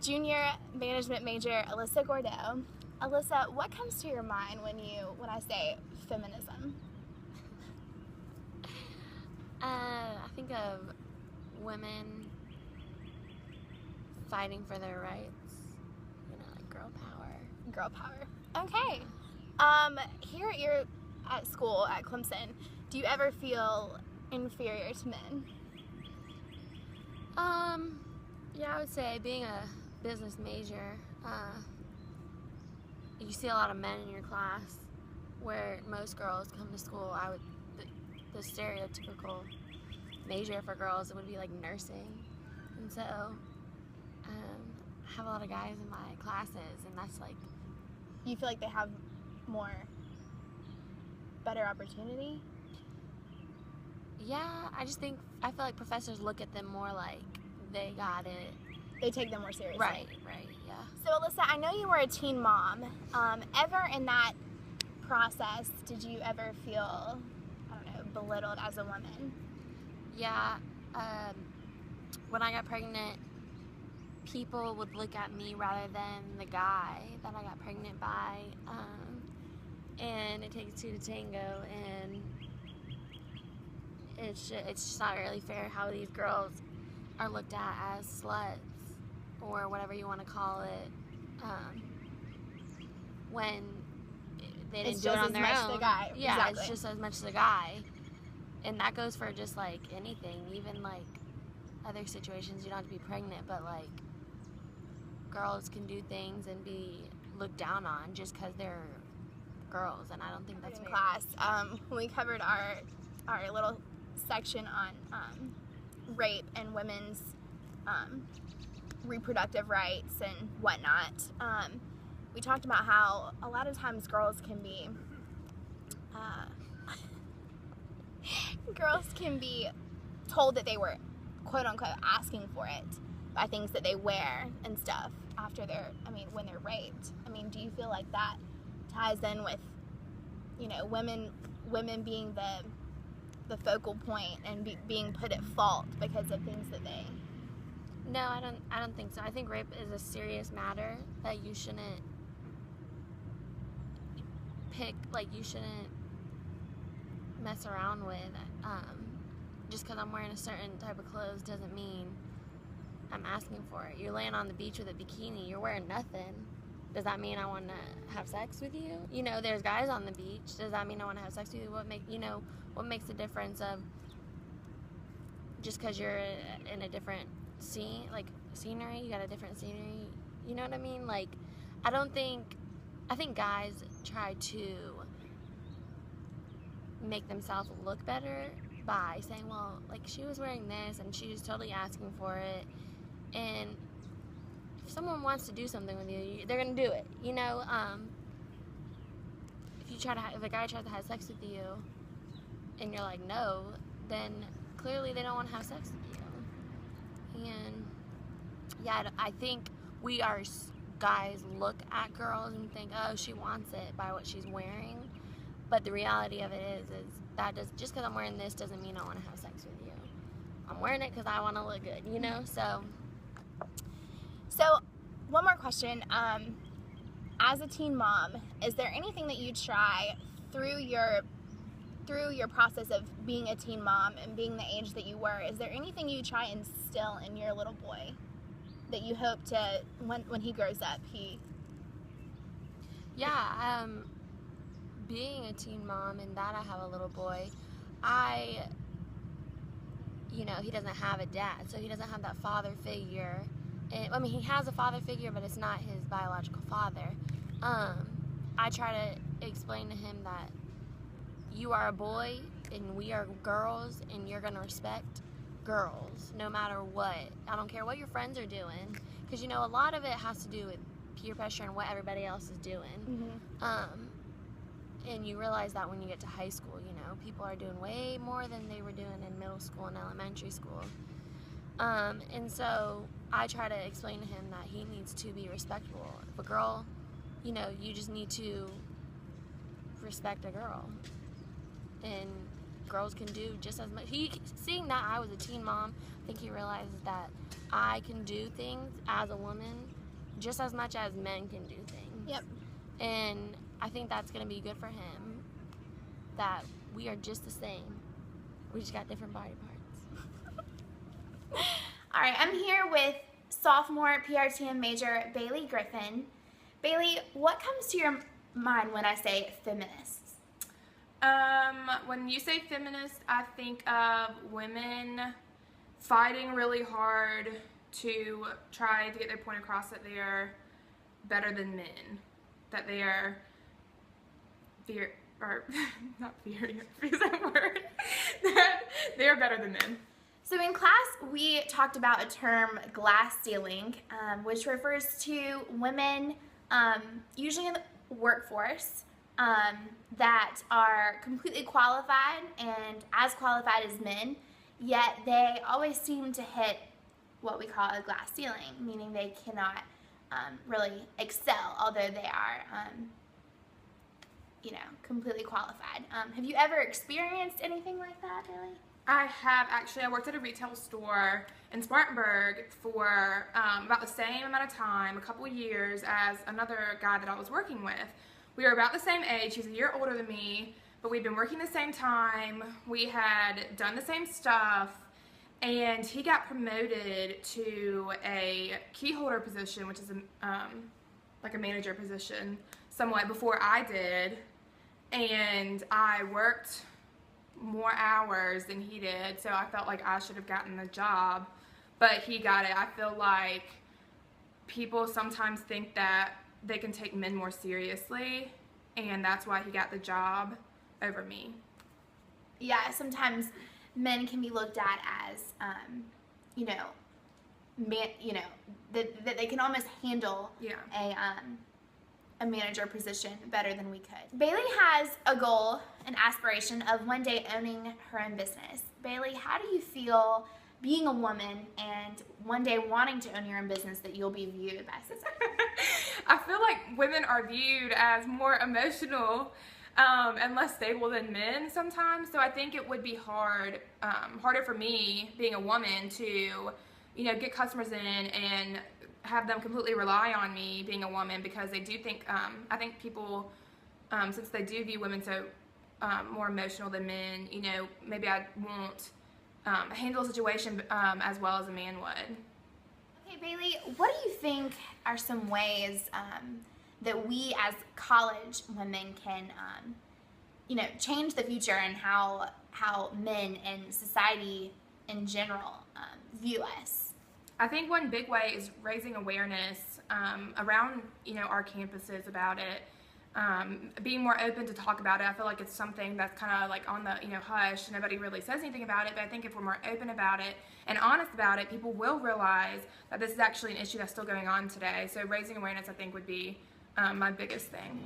junior management major Alyssa Gordeau. Alyssa, what comes to your mind when I say feminism? I think of women fighting for their rights, like girl power. Girl power. Okay. Here at school at Clemson, do you ever feel inferior to men? Yeah, I would say being a business major, you see a lot of men in your class, where most girls come to school. The stereotypical major for girls, it would be like nursing, and so I have a lot of guys in my classes, and that's like. You feel like they have better opportunity? Yeah, I feel like professors look at them more like they got it. They take them more seriously. Right, yeah. So Alyssa, I know you were a teen mom. Ever in that process, did you ever feel, belittled as a woman? Yeah, when I got pregnant, people would look at me rather than the guy that I got pregnant by, and it takes two to tango, and it's just not really fair how these girls are looked at as sluts, or whatever you want to call it, when they didn't do it on their own. The guy. Yeah, exactly. It's just as much the guy, and that goes for just like anything, even like other situations. You don't have to be pregnant, but like girls can do things and be looked down on just because they're girls, and I don't think that's fair. Class, when we covered our little section on rape and women's reproductive rights and whatnot, we talked about how a lot of times girls can be told that they were quote unquote asking for it by things that they wear and stuff after when they're raped. Do you feel like that ties in with women being the focal point and being put at fault because of things that they... No, I don't think so. I think rape is a serious matter that you shouldn't you shouldn't mess around with. Just because I'm wearing a certain type of clothes doesn't mean I'm asking for it. You're laying on the beach with a bikini, you're wearing nothing. Does that mean I want to have sex with you? There's guys on the beach. Does that mean I want to have sex with you? What makes the difference of just because you're in a different scenery, you got a different scenery, you know what I mean? I think guys try to make themselves look better by saying, well, like, she was wearing this and she was totally asking for it, and if someone wants to do something with you, they're gonna do it, if a guy tries to have sex with you and you're like no, then clearly they don't want to have sex with you. And yeah, I think guys look at girls and think, oh, she wants it by what she's wearing, but the reality of it is that just because I'm wearing this doesn't mean I want to have sex with you. I'm wearing it because I want to look good, So, one more question. As a teen mom, is there anything that you try through your process of being a teen mom and being the age that you were? Is there anything you try and instill in your little boy that you hope to, when he grows up, Yeah, being a teen mom and that I have a little boy, he doesn't have a dad, so he doesn't have that father figure. And, he has a father figure, but it's not his biological father. I try to explain to him that you are a boy and we are girls, and you're going to respect girls no matter what. I don't care what your friends are doing, because a lot of it has to do with peer pressure and what everybody else is doing. Mm-hmm. And you realize that when you get to high school, people are doing way more than they were doing in middle school and elementary school. And so I try to explain to him that he needs to be respectable. If a girl, you just need to respect a girl. And girls can do just as much. Seeing that I was a teen mom, I think he realizes that I can do things as a woman just as much as men can do things. Yep. And I think that's going to be good for him, that we are just the same. We just got different body parts. All right, I'm here with sophomore PRTM major Bailey Griffin. Bailey, what comes to your mind when I say feminists? When you say feminist, I think of women fighting really hard to try to get their point across that they are better than men, that they are not inferior, is that word? That they are better than men. So in class, we talked about a term, glass ceiling, which refers to women, usually in the workforce, that are completely qualified and as qualified as men, yet they always seem to hit what we call a glass ceiling, meaning they cannot really excel, although they are, completely qualified. Have you ever experienced anything like that, Bailey? I have actually. I worked at a retail store in Spartanburg for about the same amount of time, a couple of years, as another guy that I was working with. We were about the same age. He's a year older than me, but we'd been working the same time. We had done the same stuff, and he got promoted to a key holder position, which is like a manager position, somewhat before I did, and I worked more hours than he did, so I felt like I should have gotten the job, but he got it. I feel like people sometimes think that they can take men more seriously, and that's why he got the job over me. Yeah, sometimes men can be looked at as, that they can almost handle a manager position better than we could. Bailey has a goal, an aspiration of one day owning her own business. Bailey, how do you feel being a woman and one day wanting to own your own business that you'll be viewed by society? I feel like women are viewed as more emotional and less stable than men sometimes, so I think it would be harder for me, being a woman, to get customers in and have them completely rely on me, being a woman, because they do think, I think people, since they do view women so more emotional than men, maybe I won't handle a situation as well as a man would. Okay, Bailey, what do you think are some ways that we as college women can, change the future and how men and society in general view us? I think one big way is raising awareness around, our campuses about it, being more open to talk about it. I feel like it's something that's kind of like on the, hush. Nobody really says anything about it, but I think if we're more open about it and honest about it, people will realize that this is actually an issue that's still going on today. So raising awareness, I think, would be my biggest thing.